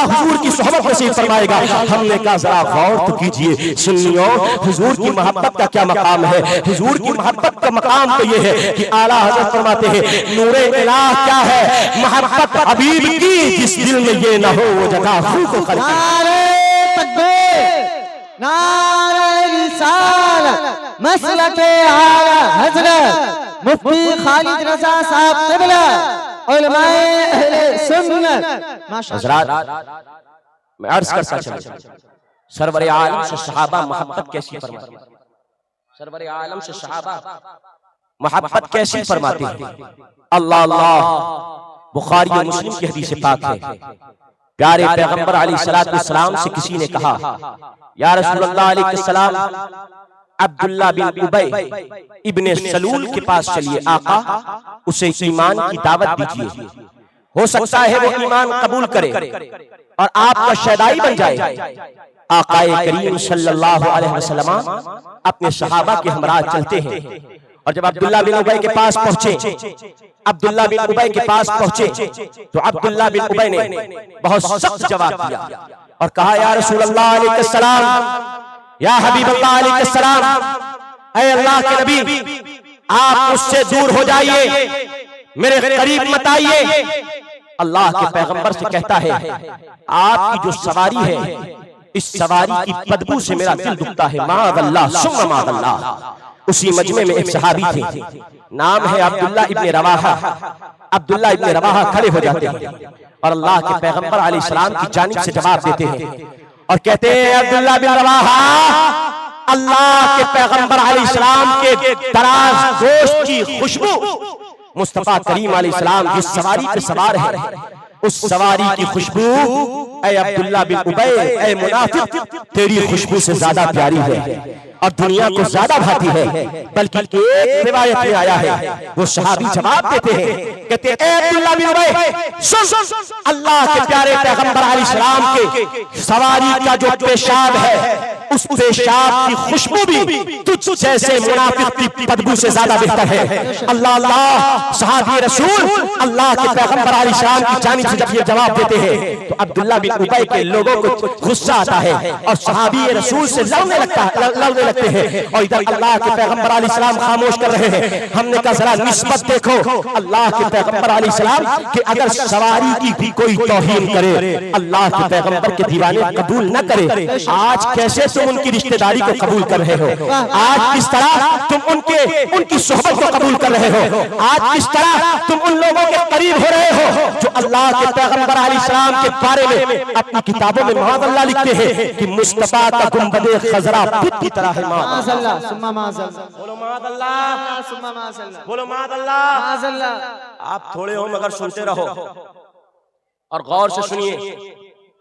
हुजूर की सोहबत नसीब फरमाएगा। हमने कहा जरा गौर तो कीजिए सुन्नियों, हुजूर की मोहब्बत का क्या मकाम है? हुजूर की मोहब्बत का मकाम तो ये है कि आला हज़रत फरमाते हैं नूरे इलाह क्या है? मोहब्बत हबीब की, जिस दिल में ये ना हो वो जगह खूब को खरीद। नारे तकबीर, नारे रिसालत, मसलके आला हजरत मुफ्ती खालिद रज़ा साहब क़िबला, उलमाए अहले सुन्नत। हज़रात मैं अर्ज करता चलूं, सरवरे आलम से सहाबा मोहब्बत कैसी फरमाते हैं? सरवरे आलम से सहाबा मोहब्बत कैसी फरमाते हैं? अल्लाह अल्लाह बुखारी और मुस्लिम की हदीस पाक है, प्यारे पैगंबर अलैहिस्सलाम से किसी ने कहा या रसूलल्लाह अलैहिस्सलाम अब्दुल्लाह बिन उबय इब्ने सलूल के पास चलिए, आका उसे ईमान की दावत दीजिए, हो सकता है वो ईमान कबूल करे और आपका शहदाई बन जाए। आकाए करीम सल्लल्लाहु अलैहि वसल्लम अपने सहाबा के हमरा चलते हैं और जब अब्दुल्लाह बिन उबय के पास पहुंचे, अब्दुल्लाह बिन उबय के पास पहुंचे तो अब्दुल्लाह बिन उबय ने बहुत सख्त जवाब दिया और कहा या रसूल अल्लाह अलैहिस्सलाम, या हबीब अल्लाह अलैहिस्सलाम, ऐ अल्लाह के नबी आप मुझसे दूर हो जाइए, मेरे करीब मत आइए। अल्लाह के पैगंबर से कहता है आपकी जो सवारी है इस सवारी की बदबू से मेरा दिल दुखता है, माअल्लाह सुम्मा माअल्लाह। उसी मजमे में एक सहाबी थे, नाम है अब्दुल्ला इब्ने रवाहा। अब्दुल्ला इब्ने रवाहा खड़े हो जाते हैं और अल्लाह के पैगंबर अलैहिस्सलाम की जानिब से जवाब देते हैं और कहते हैं अब्दुल्ला बिन रवाहा, अल्लाह के पैगंबर अलैहिस्सलाम के दराज गोश्त की खुशबू मुस्तफा करीम अलैहिस्सलाम जिस सवारी पे सवार है उस सवारी की खुशबू ऐ अब्दुल्ला बिन उबय, ऐ मुनाफिक, तेरी खुशबू से ज्यादा प्यारी है और दुनिया को ज्यादा भाती है। बल्कि एक रिवायत में आया है वो सहाबी जवाब देते हैं, कहते हैं ऐ अब्दुल्ला बिन उबय सुन, अल्लाह के प्यारे पैगंबर अलैहिस्सलाम के सवारी का जो पेशाब है उस पेशाब की खुशबू भी तुझ जैसे मुनाफिक की बदबू से ज्यादा बेहतर है। अल्लाह अल्लाह, सहाबी रसूल अल्लाह के पैगंबर अलैहिस्सलाम की जानिब से जब ये जवाब देते हैं तो अब्दुल्ला बिन उबय के लोगों को गुस्सा आता है और सहाबी रसूल से लड़ने लगते हैं और इधर अल्लाह के पैगंबर अलैहिस्सलाम खामोश कर रहे हैं। हमने कहा जरा निस्बत देखो अल्लाह के पैगंबर अलैहिस्सलाम कि अगर सवारी की भी कोई तौहीन करे अल्लाह के पैगंबर के दीवाने कबूल न करे। आज कैसे तुम उनकी रिश्तेदारी को कबूल कर रहे हो, आज किस तरह तुम उनकी सोहबत को कबूल कर रहे हो, आज किस तरह तुम उन लोगों के करीब हो रहे हो जो अल्लाह के पैगंबर अलैहिस्सलाम के बारे में अपनी किताबों में माअल्लाह लिखते हैं कि मुस्तफा का गुंबदे खजरा बुत की तरह है। माअल्लाह सुम्मा माअल्लाह, बोलो माअल्लाह, सुम्मा माअल्लाह, बोलो माअल्लाह। माअल्लाह। आप थोड़े हो मगर सुनते रहो और गौर से सुनिए,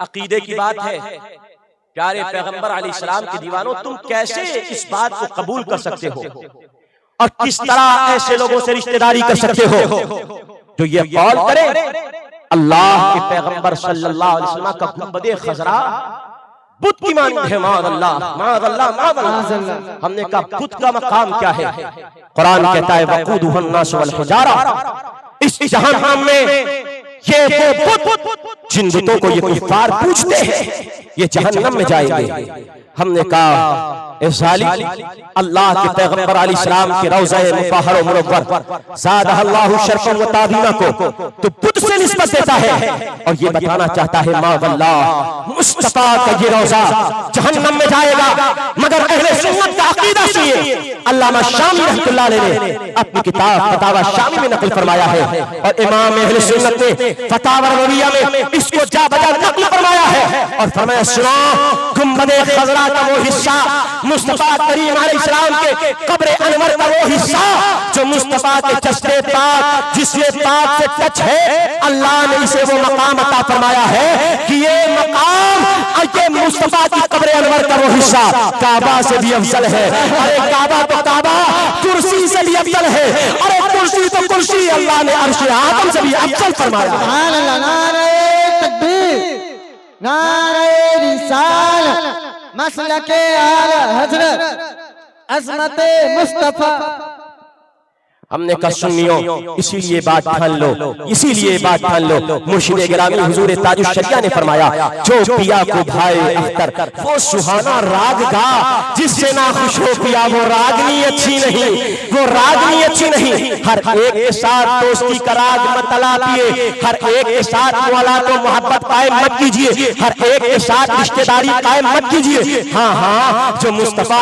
अकीदे की बात है। प्यारे पैगंबर अलैहिस्सलाम के दीवानों, तुम कैसे इस बात को कबूल कर सकते हो और किस तरह ऐसे लोगों से रिश्तेदारी कर सकते हो जो ये कौल करे अल्लाह के पैगंबर सल्लल्लाहु अलैहि वसल्लम का गुंबदे खजरा बुत की मानी है। माअल्लाह, माअल्लाह, माअल्लाह। हमने कहा बुत का मकाम क्या है? कुरान कहता है वक़ूदुहुन नास वल हिजारा, इस जहन्नम में ये वो बुत जिन बुतों को ये कुफार पूजते हैं ये जहन्नम में जाएंगे। हमने कहा ए जालिम, अल्लाह के पैगंबर अलैहिस्सलाम के रौज़ा मुतहहर मुनव्वर ज़ादहल्लाहु शरफ़न व ताज़ीमा को तो बुत से निस्बत देता है और ये बताना चाहता है माअल्लाह मुस्तफा का ये रौज़ा जहन्नम में जाएगा। मगर अहले सुन्नत का अकीदा सुनिए, अल्लामा शामी रहमतुल्लाह अलैह ने अपनी किताब फतावा शामी में नकल फरमाया है और इमाम अहले सुन्नत ने फतावा रविया में इसको जा बजा नकल फरमाया है और फरमाया सुनो, गुंबदे खजरा का वो हिस्सा, मुस्तफा करीम अलैहिस्सलाम के कब्र अनवर का वो हिस्सा जो मुस्तफा के चश्मे पाक जिससे पाक से टच है, अल्लाह ने इसे वो मकाम अता फरमाया है कि ये मकाम ये मुस्तफा की कब्र अनवर का वो हिस्सा काबा से भी अफजल है। अरे काबा तो काबा, कुर्सी से भी अफजल है। अरे कुर्सी तो कुर्सी, अल्लाह ने अर्श आदम से भी अफजल फरमाया। सुभान अल्लाह, नारे तकबीर, नारे रिसालत, मसलके आला हजरत, अज़मते मुस्तफा। हमने कहा सुन्नियों, इसीलिए बात ठान लो, इसीलिए बात ठान लो। मुर्शिद गिरामी हुजूर ताजुश शरिया ने फरमाया जो पिया को भाए अख्तर वो सुहाना राग गा, जिससे ना खुश हो पिया वो रागनी अच्छी नहीं, वो रागनी अच्छी नहीं। हर एक के साथ दोस्ती का राग मत तलापिए, हर एक के साथ वाला को मोहब्बत कायम मत कीजिए, हर एक के साथ रिश्तेदारी कायम मत कीजिए। हाँ हाँ, जो मुस्तफा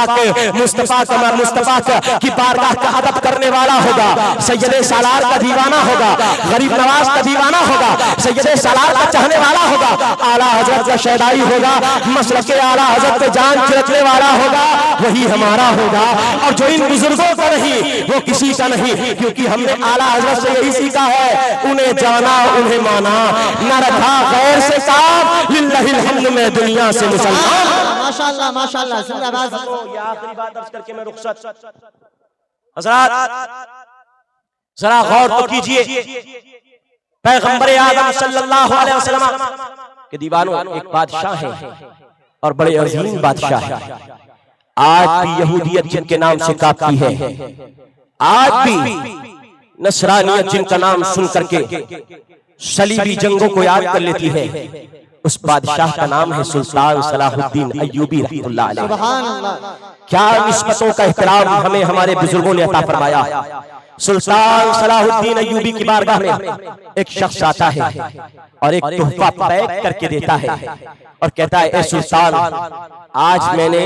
की बारगाह का अदब करने वाला होगा, सैयदे सालार का दीवाना होगा, गरीब नवाज का दीवाना होगा, सैयदे सालार का चाहने वाला होगा, आला हजरत का शहदाई होगा, मसलके आला हजरत पे जान छिड़कने वाला होगा, वही हमारा होगा। और जो इन बुजुर्गों का नहीं वो किसी का नहीं, क्योंकि हमने आला हजरत से यही सीखा है, उन्हें जाना उन्हें माना, न रखा गैर से काम, लिल्लाहिल हम्द में दुनिया से मुसलमान। माशाअल्लाह माशाअल्लाह, जिंदाबाद। ये आखिरी बात अर्ज करके मैं रुखसत। हज़रात जरा गौर तो कीजिए, पैगंबर आदम सल्लल्लाहु अलैहि वसल्लम के दीवानों एक बादशाह है और बड़े अजीम बादशाह है। आज भी यहूदियत जिनके नाम से कांपती है, आज भी नसरानियत जिनका नाम सुन करके सलीबी जंगों को याद कर लेती है, उस बादशाह का नाम है सुल्तान सलाहुद्दीन अय्यूबी रहमतुल्लाह अलैह। सुभान अल्लाह। क्या निस्बतों का एहतराम हमें हमारे बुजुर्गों ने अता फरमाया। सुल्तान सलाहुद्दीन अय्यूबी की बारगाह में एक शख्स आता है और एक तोहफा पैक करके देता है और कहता है ए सुल्तान, आज मैंने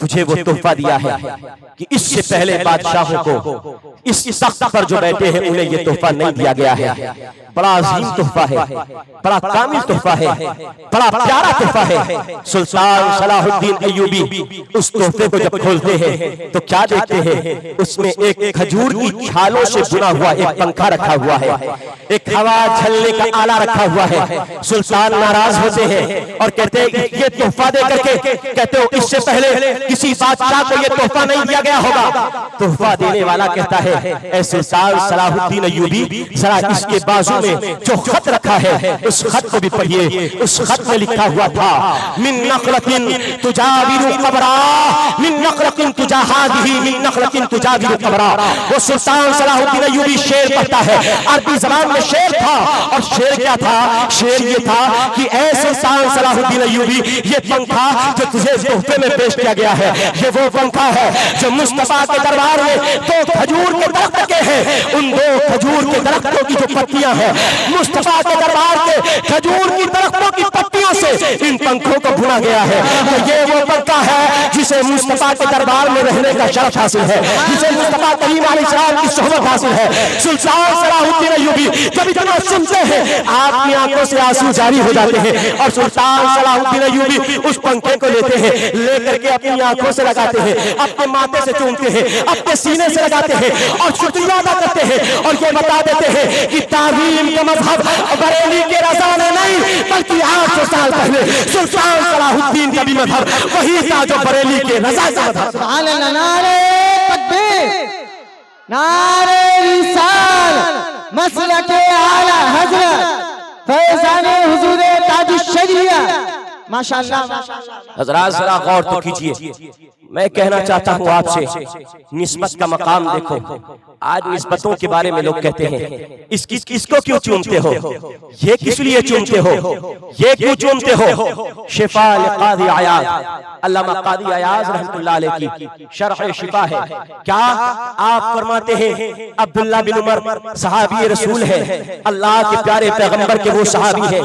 तुझे वो तोहफा दिया है कि इससे पहले बादशाहों को इस तख्त पर जो बैठे हैं उन्हें ये तोहफा नहीं दिया गया है। बड़ा अजीम तोहफा है, बड़ा कामिल तोहफा है, बड़ा प्यारा तोहफा है। सुल्तान सलाहुद्दीन अय्यूबी उस तोहफे को जब खोलते हैं तो क्या देखते हैं, उसमें एक खजूर की छालों से बुना हुआ एक पंखा रखा हुआ है, एक हवा झलने का आला रखा हुआ है। सुल्तान नाराज होते हैं और कहते हैं ये तोहफा दे करके, कहते हो इससे पहले किसी बादशाह को ये तोहफा नहीं दिया गया होगा। तोहफा देने वाला कहता है ऐ सुल्तान सलाहुद्दीन अय्यूबी, जरा इसके बाजू में जो खत रखा है उस खत को भी पढ़िए। उस खत में लिखा हुआ था मिन नखलतिन तुजाविरु कबरा, मिन नखलतिन तुजाहादिही, मिन नखलतिन तुजाविरु कबरा। वो सुल्तान सलाहुद्दीन अय्यूबी शेर पढ़ता है, अरबी जबान में शेर था और शेर क्या था, शेर ये था कि ऐ सुल्तान सलाहुद्दीन अय्यूबी, ये पंखा जो तुझे तोहफे में पेश किया गया है ये वो पंखा है जो मुस्तफा के दरबार में दो खजूर के दरख्त के हैं, उन दो खजूर के दरख्तों की जो पत्तियां हैं, मुस्तफा के दरबार के खजूर की दरख्तों की पत्तियों से से इन पंखों को बुना गया है। तो ये वो पंखा है जिसे मुस्तफा के दरबार में रहने का शरफ हासिल है, जिसे मुस्तफा करीम अलैहिस्सलाम की सोहबत हासिल है। सुल्तान सलाहुद्दीन अय्यूबी जब इतना सुनते हैं आपकी आंखों से आंसू जारी हो जाते हैं और सुल्तान सलाहुद्दीन अय्यूबी उस पंखे को लेते हैं, लेकर के अपनी आंखों से लगाते हैं, अपने माथे से चूमते हैं, अपने सीने से लगाते हैं और शुक्रिया अदा करते हैं और ये बता देते हैं कि ताज़ीम का मजहब बरेली के रज़ा ने नहीं बल्कि 800 साल पहले सुल्तान सलाहुद्दीन का भी मजहब वही था जो बरेली के रज़ा का मजहब। सुभान अल्लाह, नारे तकबीर, नारे रिसालत, मसलके आला हजरत फैज़ाने हुजूर ताजुश शरीया। माशाअल्लाह, हज़रात जरा गौर तो कीजिए, मैं कहना चाहता हूँ आपसे, निस्बत का मकाम देखो। आज निस्बतों के बारे में लोग कहते हैं इसको क्यों चूमते हो, ये किस लिए चूमते हो, ये क्यों चूमते हो। शिफा क़ादी अयाज़, अल्लामा क़ादी अयाज़ रहमतुल्लाह अलैह की शरह शिफा है। क्या आप फरमाते हैं अब्दुल्लाह बिन उमर सहाबी रसूल है, अल्लाह के प्यारे पैगंबर के वो सहाबी हैं।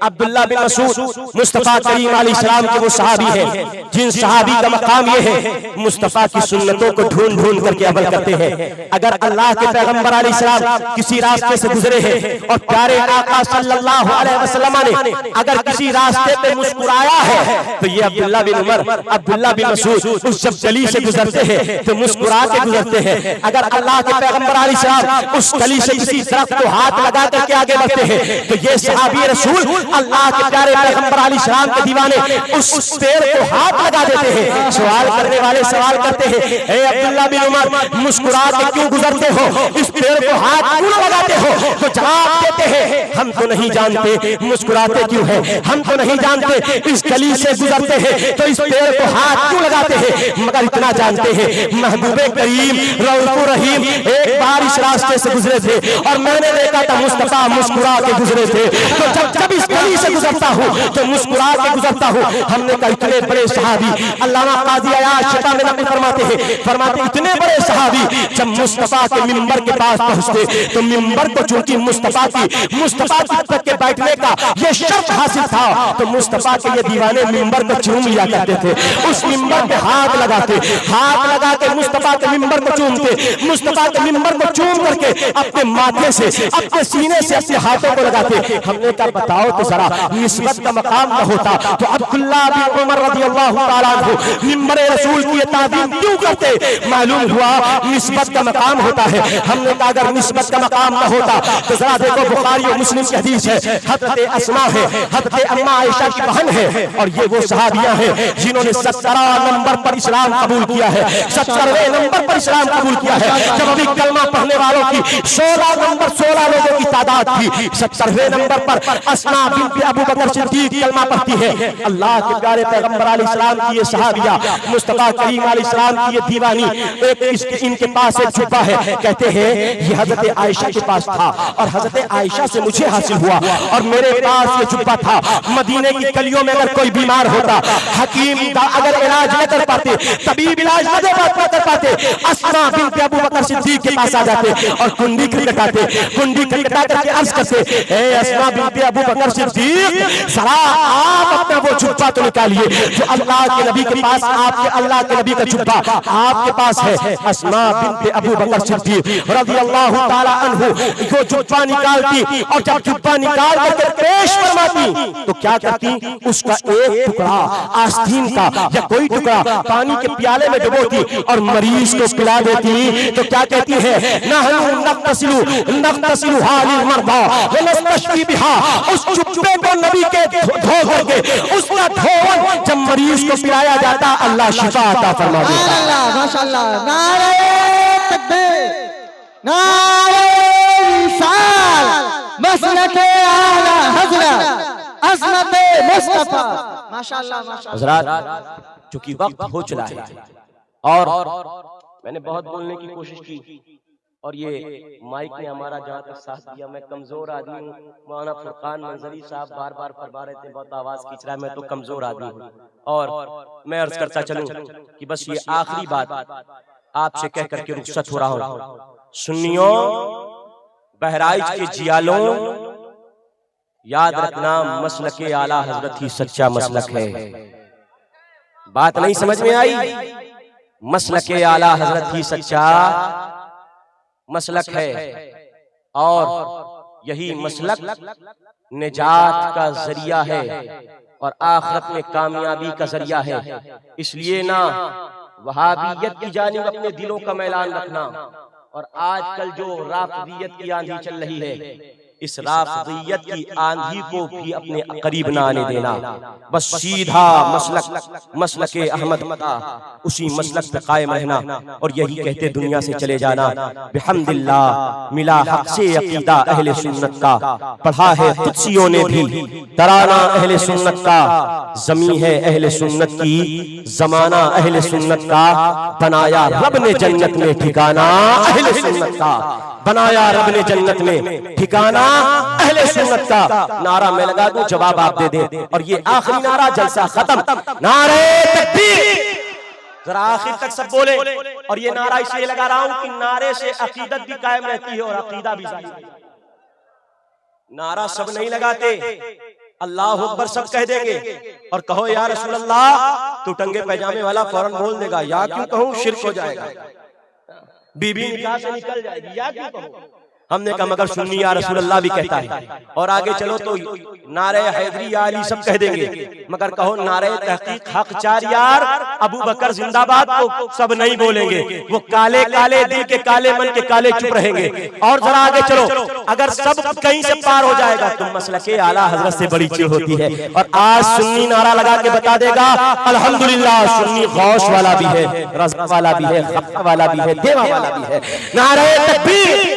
अब्दुल्लाह बिन मसूद मुस्तफा करीम अलैहिस्सलाम के वो सहाबी हैं जिन सहाबी का मकाम ये है मुस्तफा की सुन्नतों को ढूंढ ढूंढ करके अमल करते हैं। अगर अल्लाह के पैगंबर अलैहिस्सलाम किसी रास्ते से गुजरे हैं और प्यारे आका सल्लल्लाहु अलैहि वसल्लम ने अगर किसी रास्ते पे मुस्कुराया है तो ये अब्दुल्लाह बिन उमर, अब्दुल्लाह बिन मसूद उस जब गली से गुजरते हैं तो मुस्कुरा के गुजरते हैं। अगर अल्लाह के पैगंबर अलैहिस्सलाम उस गली से किसी दरख्त को हाथ लगा करके आगे बढ़ते हैं तो ये सहाबी रसूल अल्लाह के प्यारे पैगंबर अलैहिस्सलाम के दीवाने उस पेड़ को हाथ लगा देते हैं। सवाल करने वाले सवाल करते हैं, ए अब्दुल्लाह बिन उमर मुस्कुरा के क्यों गुजरते हो, इस पेड़ को हाथ क्यों लगाते हो। तो जवाब देते हैं हम तो नहीं जानते मुस्कुराते क्यों हैं, हम तो नहीं जानते इस गली से गुजरते हैं तो इस पेड़ को हाथ क्यों लगाते हैं, मगर इतना जानते हैं महबूबे करीम रऊफ़ रहीम एक बार इस रास्ते से गुजरे थे और मैंने देखा था मुस्तफा मुस्कुरा के गुजरे थे। तो जब इस गली से गुजरता हूँ तो मुस्कुरा के गुजरता हूँ। हमने कहा इतने बड़े सहाबी, अल्लामा क़ादी अयाज़ शिफा में नक़ल फरमाते इतने बड़े सहाबी जब मुस्तफा के मिंबर के पास पहुंचते तो मिंबर को चूंकि मुस्तफा की तक के बैठने का ये शर्त हासिल था तो मुस्तफा के ये दीवाने मिंबर को चूम लिया करते थे। उस मिंबर पे हाथ लगा के मुस्तफा के मिंबर को चूमते, मुस्तफा के मिंबर को चूम करके अपने माथे से, अपने सीने से अपने हाथों को लगाते। हमने कहा बताओ तो जरा निस्बत का मकाम न होता तो अब्दुल्लाह बिन उमर रज़ियल्लाहु ताला अन्हु मिंबर रसूल की ताज़ीम क्यों करते। मालूम हुआ निस्बत का मकाम होता है। हमने कहा अगर निस्बत का मकाम न होता तो जरा देखो बुखारी और मुस्लिम की हदीस है, हज़रत अस्मा है, हज़रत अम्मा आयशा की बहन है और ये वो सहाबियां हैं जिन्होंने 17 नंबर पर इस्लाम कबूल किया है, 17वें नंबर पर इस्लाम कबूल किया है। जब अभी कलमा पढ़ने वालों की 16 लोगों की तादाद थी, 17वें नंबर पर अस्मा बिन्त अबू बकर सिद्दीक कलमा पढ़ती है। अल्लाह के प्यारे पैगंबर अलैहिस्सलाम की ये सहाबिया, मुस्तफा करीम अलैहिस्सलाम की ये दीवानी, एक इनके पास एक जुब्बा है, कहते हैं ये हजरत आयशा के पास था और हजरत आयशा से मुझे हासिल हुआ और मेरे पास ये जुब्बा था। मदीने की गलियों में अगर कोई बीमार होता, हकीम अगर इलाज न कर पाते, तबीब इलाज न कर पाते, अस्मा बिन्त अबू बकर सिद्दीक के पास आ जाते और कुंडी खटखटाते, कुंडी खटखटा करके अर्ज करते, ए अस्मा बिन्त अबू बकर सिद्दीक जरा आप अपना वो जुब्बा तो निकालिए जो अल्लाह के नबी के पास, आपके अल्लाह के नबी का जुब्बा आपके पास है। अस्मा बिन्त अबू बकर सिद्दीक रज़ियल्लाहु ताला अन्हु वो जुब्बा निकालती और जब जुब्बा निकाल करके पेश फरमाती तो क्या करती, उसका एक टुकड़ा आस्तीन का या कोई टुकड़ा पानी के प्याले में डुबोती और मरीज को पिला देती। तो क्या कहती है, नहनु नग़्तसिलु हालिल मर्दा व नस्तश्फी बिहा। उस जुब्बे को नबी के धो करके उसका धोवन जब मरीज को पिलाया जाता अल्लाह शिफा अता फरमा देता। माशाअल्लाह, नारे तकबीर, नारे रिसालत, मसलके आला हजरत अज़मत मुस्तफा। माशाअल्लाह, माशाअल्लाह। हज़रात चूंकि वक्त हो चला है और मैंने बहुत बोलने की कोशिश की और ये माइक ने हमारा जहाँ तक साथ दिया, मैं कमजोर आदमी हूँ। मौलाना फुरकान मंजरी साहब बार बार फरमा रहे थे बहुत आवाज खींच रहा है, मैं तो कमजोर आदमी हूँ और मैं अर्ज करता चलूं कि बस ये आखिरी बात आपसे कह करके रुखसत हो रहा हूँ। सुन्नियों, बहराइच के जियालों, याद रखना, मसलके आला हजरत ही सच्चा मसलक है। बात नहीं समझ में आई? मसलके आला हजरत ही सच्चा मसलक है और यही मसलक निजात का जरिया है और आखिरत में कामयाबी का जरिया है। इसलिए ना वहाबियत की जानिब अपने दिलों का मैलान रखना और आजकल जो राफिदियत की आंधी चल रही है, इस राफिदियत की आंधी को भी अपने करीब ना आने देना। बस सीधा मसलके अहमद का उसी मसलक पे कायम रहना और यही कहते दुनिया से चले जाना। बिहम्दिल्लाह मिला हक से अकीदा अहले सुन्नत का, पढ़ा है कुदसियों ने भी तराना अहले सुन्नत का। ज़मीं है अहले सुन्नत की, ज़माना अहले सुन्नत का, बनाया रब ने जन्नत में ठिकाना अहले सुन्नत का, बनाया रब ने जन्नत में ठिकाना अहले सुन्नत का। नारा मैं लगा दूं, जवाब आप दे दें और ये आखिरी नारा, जलसा खत्म। नारे तकबीर, जरा आखिर तक सब बोले। और ये नारा इसलिए लगा रहा हूं कि नारे से अकीदत भी कायम रहती है और अकीदा भी जारी है। नारा सब नहीं लगाते, अल्लाह अकबर सब कह देंगे और कहो या रसूल अल्लाह, तो टंगे पैजामे वाला फौरन बोल देगा या क्यों कहूं, शिर्क हो जाएगा, बीबी निकाह से निकल जाएगी, या क्यों कहूं। हमने कहा मगर सुन्नी या रसूल अल्लाह भी कहता है। और आगे चलो तो नारे हैदरी या अली सब कह देंगे, मगर कहो नारे तहकीक हक चार यार अबू बकर जिंदाबाद को सब नहीं बोलेंगे, वो काले काले दिल के काले मन के काले चुप रहेंगे। और जरा आगे चलो, अगर सब कहीं से पार हो जाएगा तो मसलके आला हजरत से बड़ी चिढ़ होती है। और आज सुन्नी नारा लगा के बता देगा अल्हम्दुलिल्लाह, सुन्नी गौस वाला भी है, रज़ा वाला भी है, खफ़ा वाला भी है, देवा वाला भी है। नारे तकबीर,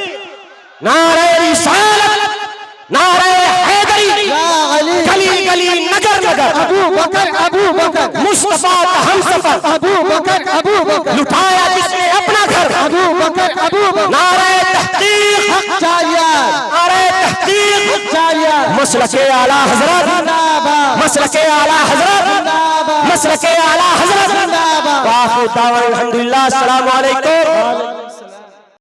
नारे रिसालत, नारे हैदरी, गली गली नगर नगर अबू बकर मुस्तफा का हमसफर, अबू बकर लुटाया जिसने अपना घर, अबू बकर नारे तहकीक हक चार यार, नारे तहकीक हक चार यार, मसलके आला हजरत जिंदाबाद, मसलके आला हजरत जिंदाबाद, मसलके आला हजरत। जिंदाबाद। वाखिर दावा अल्हम्दुलिल्लाह, अस्सलामु अलैकुम।